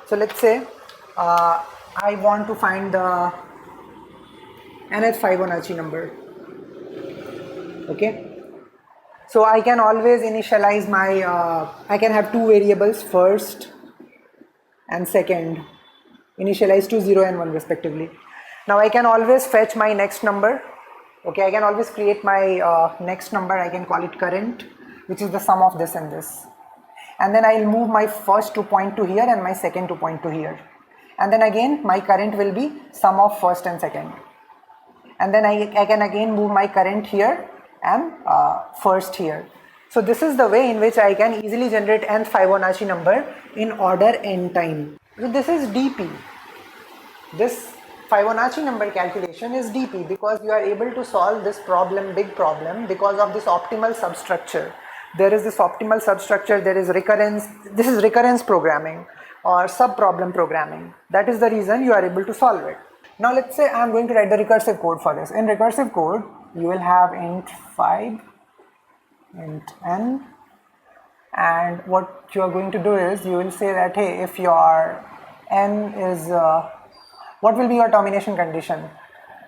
So let's say I want to find the nth Fibonacci number. Okay. So I can always initialize my, I can have two variables, first and second, initialize to 0 and 1 respectively. Now I can always fetch my next number. Okay, I can always create my next number. I can call it current, which is the sum of this and this. And then I'll move my first to point to here and my second to point to here. And then again my current will be sum of first and second. And then I can again move my current here and first here. So this is the way in which I can easily generate nth Fibonacci number in order n time. So this is DP. This Fibonacci number calculation is DP because you are able to solve this problem, big problem, because of this optimal substructure. There is this optimal substructure, there is recurrence, this is recurrence programming or sub-problem programming. That is the reason you are able to solve it. Now let's say I am going to write the recursive code for this. In recursive code, you will have int 5, int n, and what you are going to do is you will say that, hey, if your n is, what will be your termination condition?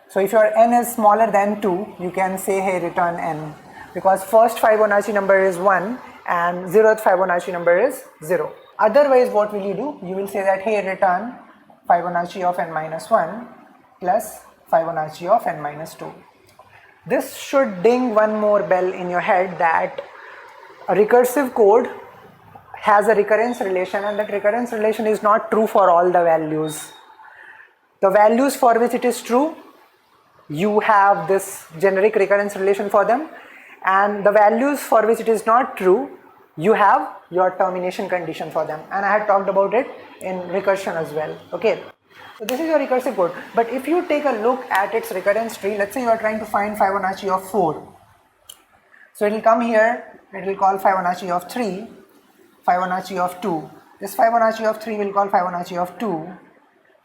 So if your n is smaller than 2, you can say, hey, return n, because first Fibonacci number is 1 and 0th Fibonacci number is 0. Otherwise, what will you do? You will say that, hey, return Fibonacci of n minus 1 plus Fibonacci of n minus 2. This should ding one more bell in your head that a recursive code has a recurrence relation, and that recurrence relation is not true for all the values. The values for which it is true, you have this generic recurrence relation for them, and the values for which it is not true, you have your termination condition for them, and I had talked about it in recursion as well. Okay, so this is your recursive code. But if you take a look at its recurrence tree, let's say you are trying to find Fibonacci of 4. So it will come here, it will call Fibonacci of 3, Fibonacci of 2. This Fibonacci of 3 will call Fibonacci of 2,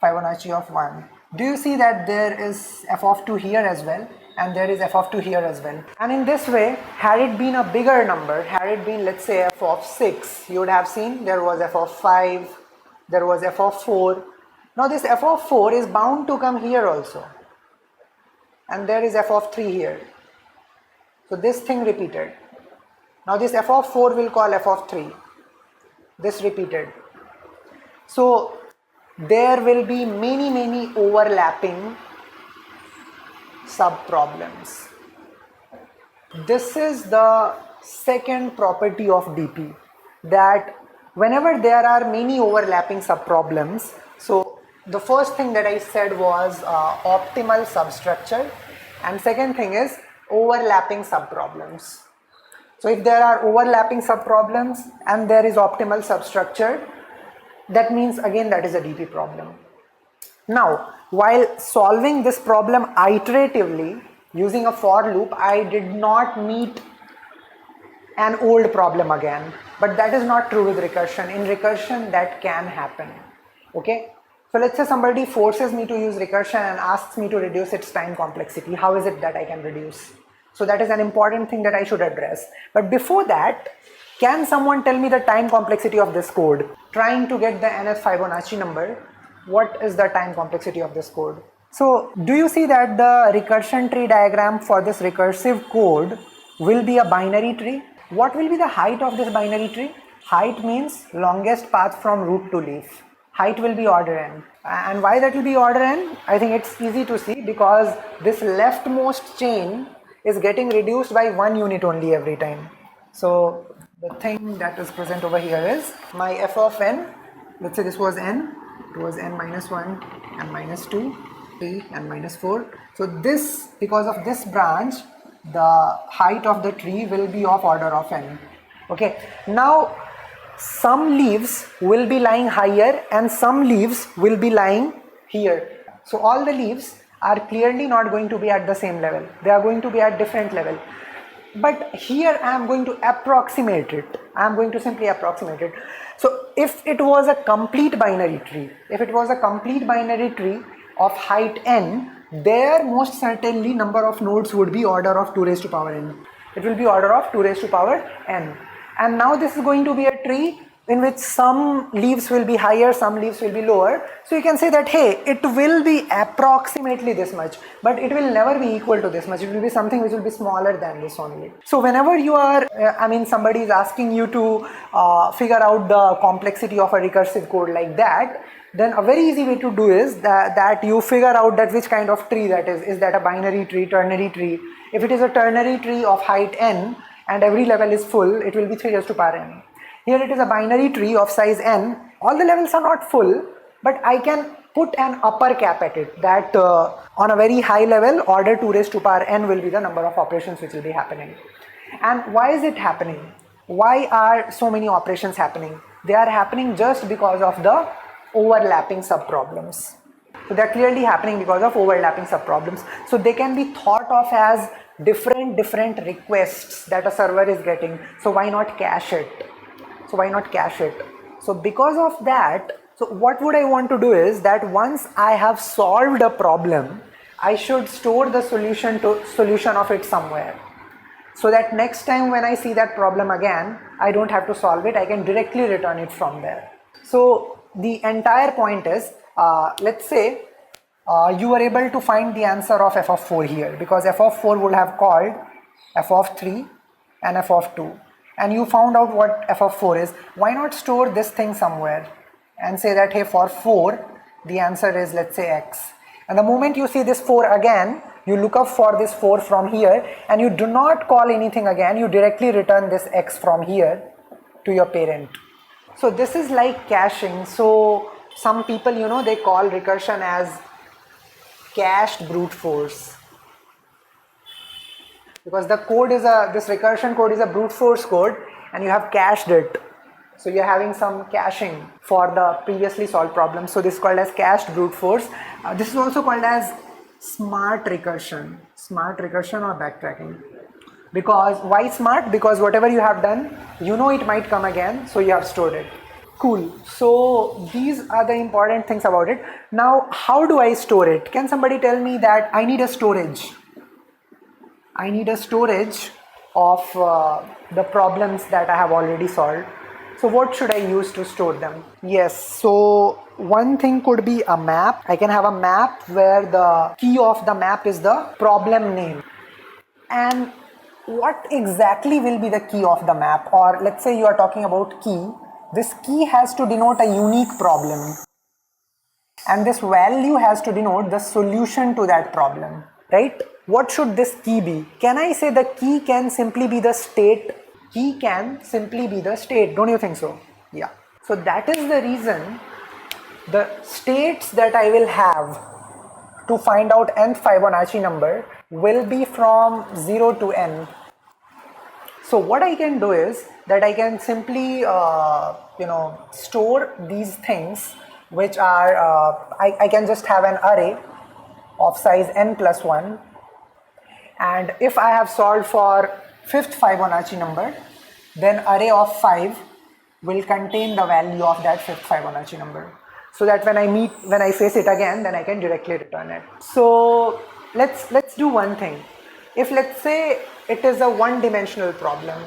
Fibonacci of 1. Do you see that there is f of 2 here as well, and there is f of 2 here as well? And in this way, had it been a bigger number, had it been, let's say, f of 6, you would have seen there was f of 5, there was f of 4. Now this f of 4 is bound to come here also, and there is f of 3 here. So this thing repeated. Now this f of 4 will call f of 3. This repeated. So there will be many overlapping sub-problems. This is the second property of DP, that whenever there are many overlapping sub-problems, so the first thing that I said was optimal substructure, and second thing is overlapping sub-problems. So if there are overlapping sub-problems and there is optimal substructure, that means again that is a DP problem. Now, while solving this problem iteratively using a for loop, I did not meet an old problem again, but that is not true with recursion. In recursion, that can happen. Okay, so let's say somebody forces me to use recursion and asks me to reduce its time complexity. How is it that I can reduce? So that is an important thing that I should address. But before that, can someone tell me the time complexity of this code? Trying to get the nth Fibonacci number, what is the time complexity of this code? So do you see that the recursion tree diagram for this recursive code will be a binary tree? What will be the height of this binary tree? Height means longest path from root to leaf. Height will be order n. And why that will be order n? I think it's easy to see, because this leftmost chain is getting reduced by 1 unit only every time. So the thing that is present over here is my f of n, let's say this was n, it was n minus 1 and minus 2, 3 and minus 4. So this, because of this branch, the height of the tree will be of order of n. Okay, now some leaves will be lying higher and some leaves will be lying here. So all the leaves are clearly not going to be at the same level. They are going to be at different level. But here I am going to approximate it. I am going to simply approximate it. So if it was a complete binary tree, of height n, there most certainly number of nodes would be order of 2 raised to power n. It will be order of 2 raised to power n. And now this is going to be a tree in which some leaves will be higher, some leaves will be lower. So you can say that, hey, it will be approximately this much, but it will never be equal to this much. It will be something which will be smaller than this only. So whenever you are, somebody is asking you to figure out the complexity of a recursive code like that, then a very easy way to do is that you figure out that which kind of tree that is. Is that a binary tree, ternary tree? If it is a ternary tree of height n and every level is full, it will be 3 raised to power n. Here it is a binary tree of size n, all the levels are not full, but I can put an upper cap at it, that on a very high level, order 2 raised to power n will be the number of operations which will be happening. And why is it happening? Why are so many operations happening? They are happening just because of the overlapping subproblems. So they are clearly happening because of overlapping subproblems. So they can be thought of as different requests that a server is getting. So why not cache it? So because of that, so what would I want to do is that once I have solved a problem, I should store the solution of it somewhere, so that next time when I see that problem again, I don't have to solve it, I can directly return it from there. So the entire point is, let's say you were able to find the answer of f of 4 here, because f of 4 would have called f of 3 and f of 2. And you found out what f of 4 is. Why not store this thing somewhere and say that, hey, for 4 the answer is, let's say, x. And the moment you see this 4 again, you look up for this 4 from here and you do not call anything again, you directly return this x from here to your parent. So this is like caching. So some people, they call recursion as cached brute force, because the code is this recursion code is a brute force code and you have cached it. So you're having some caching for the previously solved problem. So this is called as cached brute force. This is also called as smart recursion or backtracking. Because why smart? Because whatever you have done, it might come again, so you have stored it. Cool. So these are the important things about it. Now, how do I store it? Can somebody tell me that I need a storage? I need a storage of the problems that I have already solved. So what should I use to store them? Yes, so one thing could be a map. I can have a map where the key of the map is the problem name. And what exactly will be the key of the map? Or let's say you are talking about key. This key has to denote a unique problem. And this value has to denote the solution to that problem, right? What should this key be? Can I say the key can simply be the state? Key can simply be the state, don't you think so? Yeah. So that is the reason the states that I will have to find out nth Fibonacci number will be from 0 to n. So what I can do is that I can simply store these things, which are I can just have an array of size n plus 1, and if I have solved for 5th Fibonacci number, then array of 5 will contain the value of that 5th Fibonacci number, so that when I face it again, then I can directly return it. So let's do one thing. If let's say it is a one-dimensional problem,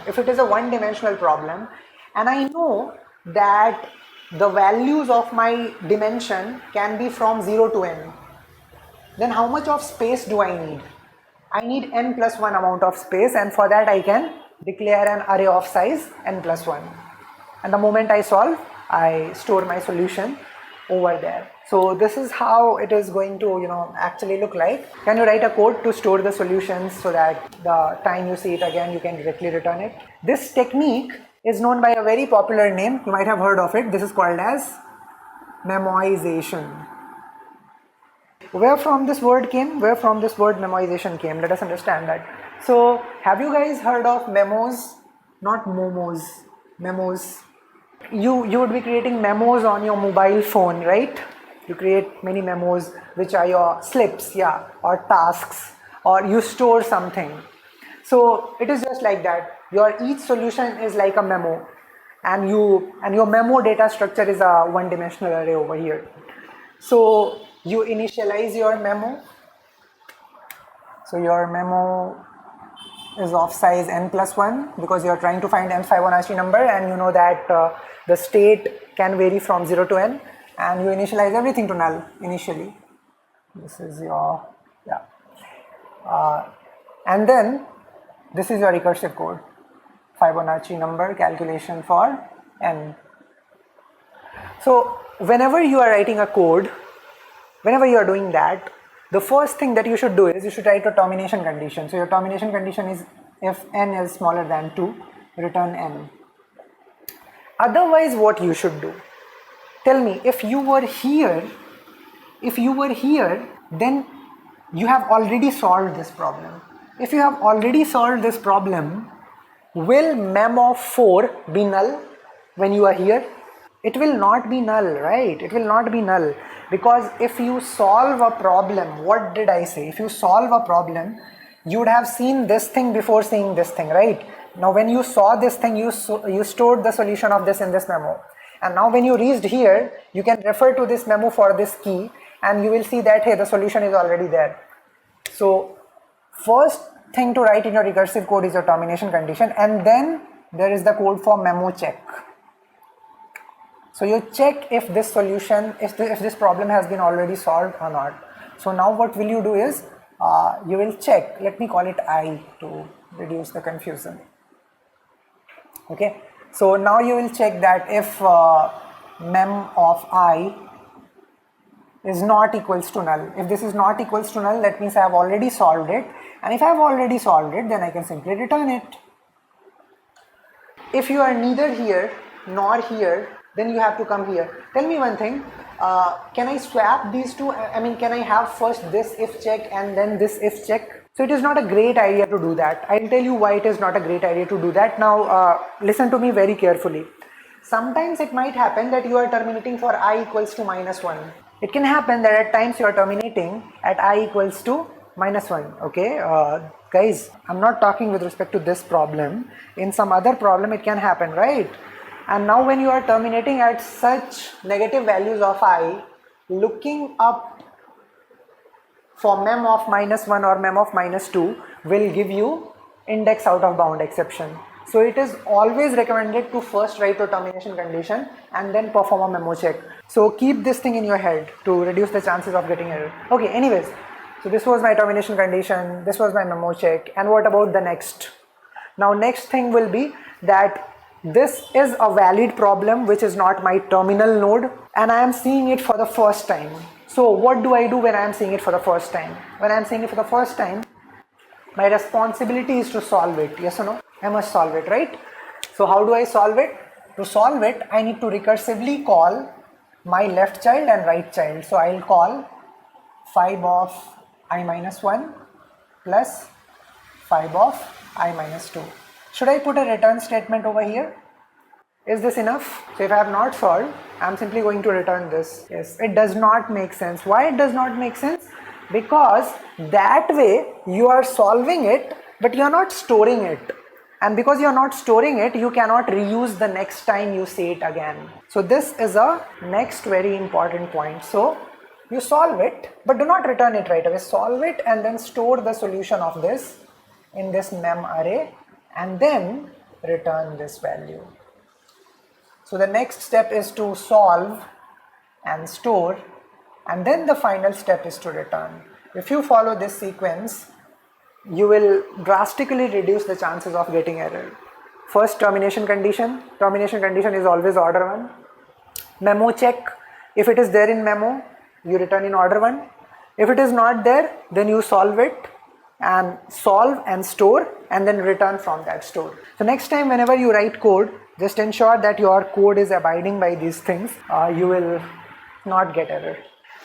and I know that the values of my dimension can be from 0 to n, then how much of space do I need? I need n plus 1 amount of space, and for that I can declare an array of size n plus 1. And the moment I solve, I store my solution over there. So this is how it is going to actually look like. Can you write a code to store the solutions so that the time you see it again, you can directly return it? This technique is known by a very popular name. You might have heard of it. This is called as memoization. Where from this word memoization came? Let us understand that. So have you guys heard of memos? Not momos, memos. You would be creating memos on your mobile phone, right? You create many memos which are your slips, or tasks, or you store something. So it is just like that. Your each solution is like a memo, and your memo data structure is a one-dimensional array over here. So you initialize your memo. So your memo is of size n plus 1 because you are trying to find nth Fibonacci number, and you know that the state can vary from 0 to n, and you initialize everything to null initially. This is your, and then this is your recursive code, Fibonacci number calculation for n. So whenever you are writing a code, whenever you are doing that, the first thing that you should do is you should write a termination condition. So your termination condition is if n is smaller than 2, return n. Otherwise, what you should do? Tell me, if you were here, then you have already solved this problem. If you have already solved this problem, will mem of 4 be null when you are here? It will not be null, right? It will not be null, because if you solve a problem, what did I say? If you solve a problem, you would have seen this thing before seeing this thing, right? Now when you saw this thing, you stored the solution of this in this memo, and now when you reached here, you can refer to this memo for this key, and you will see that, hey, the solution is already there. So first thing to write in your recursive code is your termination condition, and then there is the code for memo check. So you check if this solution, if this problem has been already solved or not. So now what will you do is, you will check, let me call it I to reduce the confusion. Okay, so now you will check that if mem of I is not equals to null. If this is not equals to null, that means I have already solved it, and if I have already solved it, then I can simply return it. If you are neither here nor here, then you have to come here. Tell me one thing, can I swap these two? I mean, can I have first this if check and then this if check? So it is not a great idea to do that. I'll tell you why it is not a great idea to do that. Now listen to me very carefully. Sometimes it might happen that you are terminating for I equals to -1. It can happen that at times you are terminating at I equals to -1. Okay, guys, I'm not talking with respect to this problem. In some other problem it can happen, right? And now when you are terminating at such negative values of I, looking up for mem of -1 or mem of -2 will give you index out of bound exception. So it is always recommended to first write a termination condition and then perform a memo check. So keep this thing in your head to reduce the chances of getting error. Okay, anyways, so this was my termination condition, this was my memo check, and what about the next? Now next thing will be that this is a valid problem which is not my terminal node, and I am seeing it for the first time. So what do I do when I am seeing it for the first time? When I am seeing it for the first time, my responsibility is to solve it. Yes or no? I must solve it, right? So how do I solve it? To solve it, I need to recursively call my left child and right child. So I'll call fib of I-1 plus fib of I-2. Should I put a return statement over here? Is this enough? So if I have not solved, I am simply going to return this. Yes, it does not make sense. Why it does not make sense? Because that way you are solving it, but you are not storing it. And because you are not storing it, you cannot reuse the next time you say it again. So this is a next very important point. So you solve it, but do not return it right away. Solve it and then store the solution of this in this mem array, and then return this value. So the next step is to solve and store, and then the final step is to return. If you follow this sequence, you will drastically reduce the chances of getting error. First, termination condition. Termination condition is always order 1. Memo check. If it is there in memo, you return in order 1. If it is not there, then you solve it and solve and store and then return from that store. So next time whenever you write code, just ensure that your code is abiding by these things. You will not get error.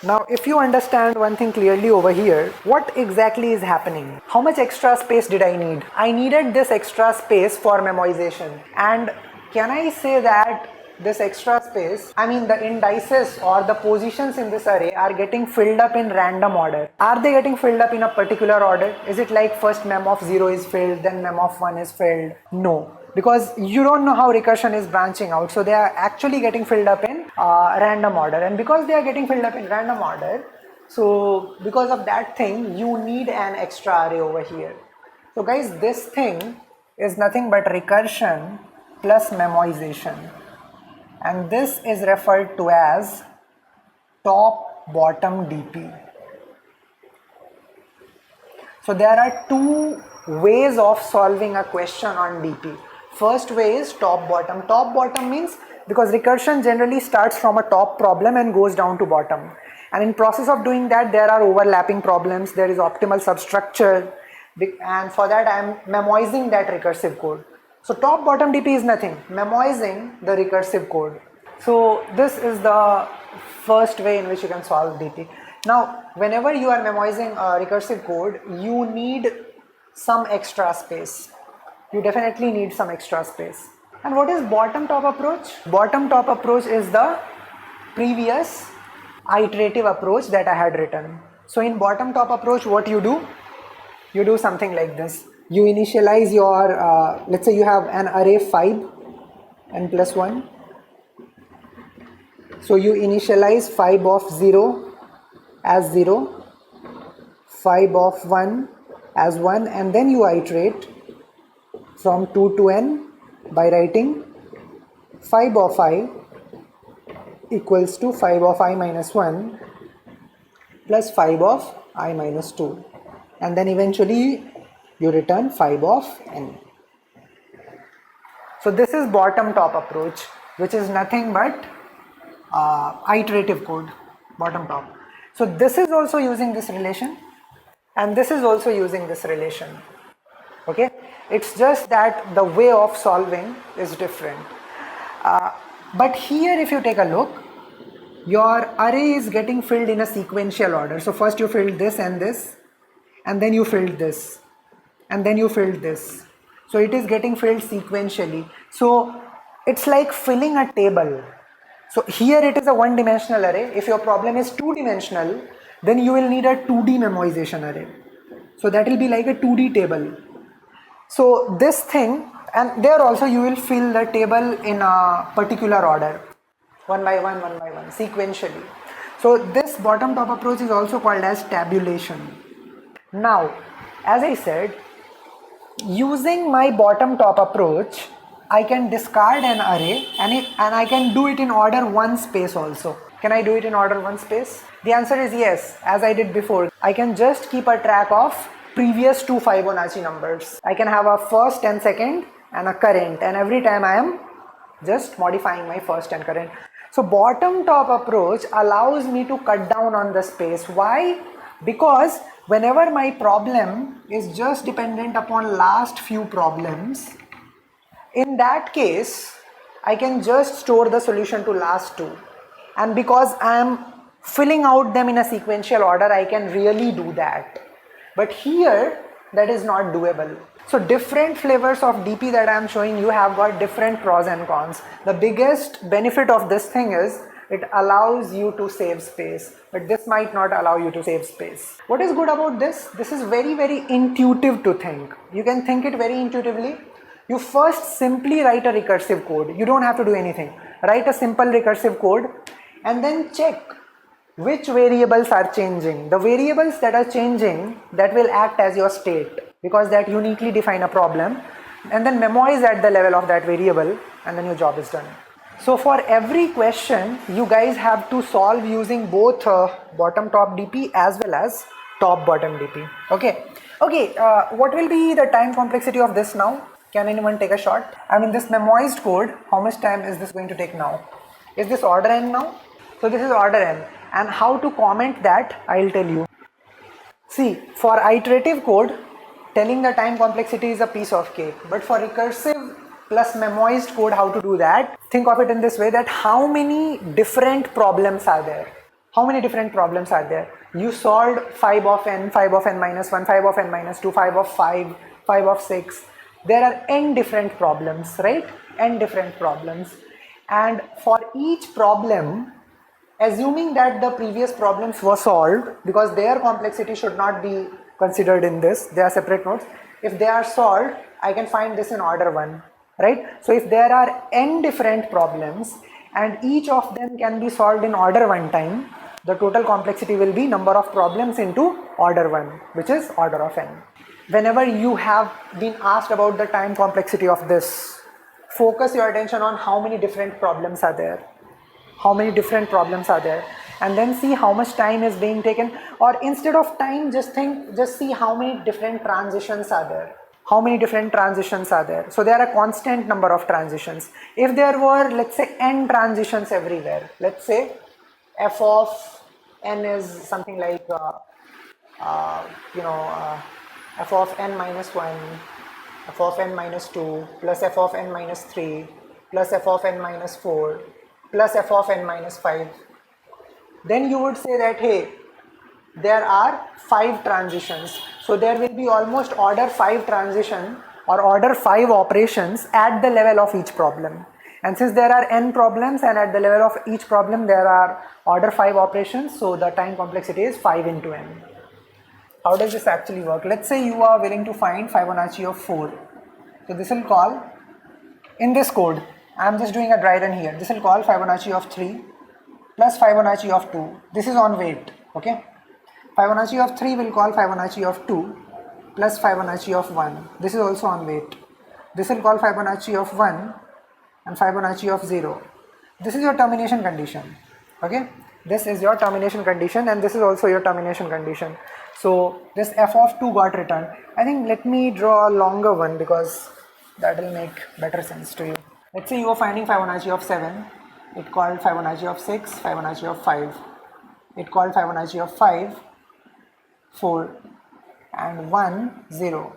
Now if you understand one thing clearly over here, what exactly is happening? How much extra space did I need? I needed this extra space for memoization. And can I say that this extra space, I mean the indices or the positions in this array are getting filled up in random order. Are they getting filled up in a particular order? Is it like first mem of 0 is filled, then mem of 1 is filled? No, because you don't know how recursion is branching out. So they are actually getting filled up in random order, and because they are getting filled up in random order, so because of that thing, you need an extra array over here. So guys, this thing is nothing but recursion plus memoization, and this is referred to as top bottom DP. So there are two ways of solving a question on DP. First way is top bottom. Top bottom means because recursion generally starts from a top problem and goes down to bottom. And in process of doing that, there are overlapping problems, there is optimal substructure, and for that I am memoizing that recursive code. So top bottom DP is nothing, memoizing the recursive code. So this is the first way in which you can solve DP. Now, whenever you are memoizing a recursive code, you need some extra space. You definitely need some extra space. And what is bottom top approach? Bottom top approach is the previous iterative approach that I had written. So in bottom top approach, what you do? You do something like this. You initialize your, let's say you have an array 5 n plus 1. So you initialize 5 of 0 as 0, 5 of 1 as 1, and then you iterate from 2 to n by writing 5 of I equals to 5 of I minus 1 plus 5 of I minus 2, and then eventually you return 5 of n. So this is bottom top approach, which is nothing but iterative code, bottom top. So this is also using this relation, and this is also using this relation. Okay, it's just that the way of solving is different. But here if you take a look, your array is getting filled in a sequential order. So first you filled this, and then you filled this, and then you filled this. So it is getting filled sequentially. So it's like filling a table. So here it is a one-dimensional array. If your problem is two-dimensional, then you will need a 2D memoization array. So that will be like a 2D table. So this thing, and there also you will fill the table in a particular order, one by one, sequentially. So this bottom top approach is also called as tabulation. Now, as I said, using my bottom top approach, I can discard an array and I can do it in order 1 space also. Can I do it in order 1 space? The answer is yes, as I did before. I can just keep a track of previous two Fibonacci numbers. I can have a first and second and a current, and every time I am just modifying my first and current. So bottom top approach allows me to cut down on the space. Why? Because whenever my problem is just dependent upon last few problems, in that case I can just store the solution to last two, and because I am filling out them in a sequential order, I can really do that. But here that is not doable. So different flavors of DP that I am showing you have got different pros and cons. The biggest benefit of this thing is it allows you to save space, but this might not allow you to save space. What is good about this? This is very, very intuitive to think. You can think it very intuitively. You first simply write a recursive code. You don't have to do anything. Write a simple recursive code and then check which variables are changing. The variables that are changing, that will act as your state, because that uniquely define a problem, and then memoize at the level of that variable, and then your job is done. So for every question, you guys have to solve using both bottom top DP as well as top bottom DP. Okay. What will be the time complexity of this now? Can anyone take a shot? I mean, this memoized code, how much time is this going to take now? Is this order n now? So this is order n, and how to comment that I'll tell you. See, for iterative code, telling the time complexity is a piece of cake, but for recursive plus memoized code, how to do that? Think of it in this way, that how many different problems are there? How many different problems are there? You solved 5 of n, 5 of n minus 1, 5 of n minus 2, 5 of 5, 5 of 6. There are n different problems, right? N different problems. And for each problem, assuming that the previous problems were solved, because their complexity should not be considered in this, they are separate nodes. If they are solved, I can find this in order 1, right? So if there are n different problems and each of them can be solved in order 1 time, the total complexity will be number of problems into order 1, which is order of n. whenever you have been asked about the time complexity of this, focus your attention on how many different problems are there. How many different problems are there, and then see how much time is being taken, or instead of time, just see how many different transitions are there. How many different transitions are there? So there are a constant number of transitions. If there were, let's say, n transitions everywhere, let's say f of n is something like f of n minus 1, f of n minus 2 plus f of n minus 3 plus f of n minus 4 plus f of n minus 5, then you would say that, hey, there are 5 transitions. So there will be almost order 5 transition or order 5 operations at the level of each problem. And since there are n problems and at the level of each problem there are order 5 operations, so the time complexity is 5 into n. How does this actually work? Let's say you are willing to find Fibonacci of 4. So this will call, in this code, I am just doing a dry run here. This will call Fibonacci of 3 plus Fibonacci of 2. This is on wait, okay? Fibonacci of 3 will call Fibonacci of 2 plus Fibonacci of 1. This is also on wait. This will call Fibonacci of 1 and Fibonacci of 0. This is your termination condition, okay? This is your termination condition and this is also your termination condition. So this f of 2 got returned. I think let me draw a longer one because that will make better sense to you. Let's say you are finding Fibonacci of 7. It called Fibonacci of 6, Fibonacci of 5. It called Fibonacci of 5, 4 and 1, 0.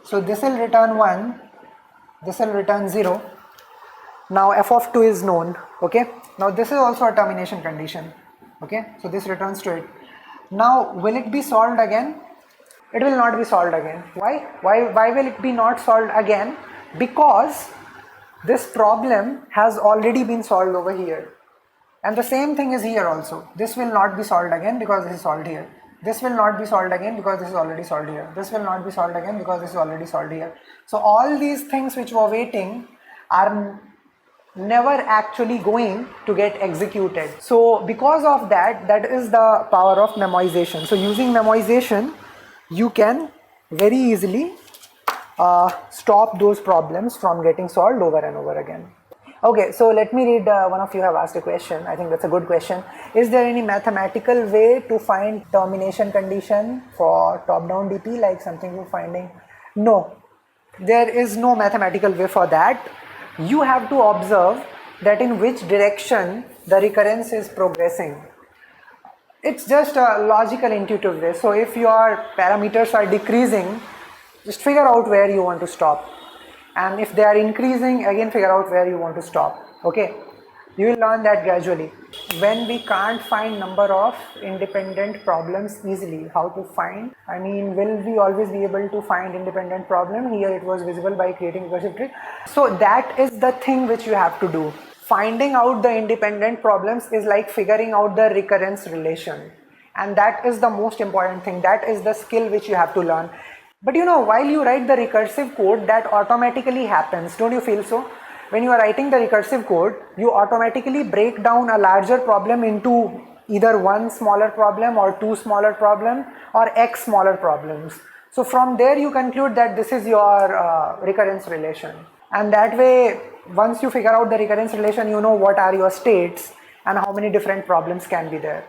So this will return 1, this will return 0. Now f of 2 is known, okay? Now this is also a termination condition, okay? So this returns to it. Now will it be solved again? It will not be solved again. Why? Why will it be not solved again? Because this problem has already been solved over here. And the same thing is here also. This will not be solved again because this is solved here. This will not be solved again because this is already solved here. This will not be solved again because this is already solved here. So all these things which were waiting are never actually going to get executed. So because of that, that is the power of memoization. So using memoization, you can very easily stop those problems from getting solved over and over again. Okay, so let me read, one of you have asked a question. I think that's a good question. Is there any mathematical way to find termination condition for top-down DP, like something you're finding? No, there is no mathematical way for that. You have to observe that in which direction the recurrence is progressing. It's just a logical, intuitive way. So if your parameters are decreasing, just figure out where you want to stop. And if they are increasing, again figure out where you want to stop, okay? You will learn that gradually. When we can't find number of independent problems easily, how to find? I mean, will we always be able to find independent problem? Here it was visible by creating recursive tree. So that is the thing which you have to do. Finding out the independent problems is like figuring out the recurrence relation. And that is the most important thing. That is the skill which you have to learn. But you know, while you write the recursive code, that automatically happens. Don't you feel so? When you are writing the recursive code, you automatically break down a larger problem into either one smaller problem or two smaller problems or x smaller problems. So from there you conclude that this is your recurrence relation. And that way, once you figure out the recurrence relation, you know what are your states and how many different problems can be there.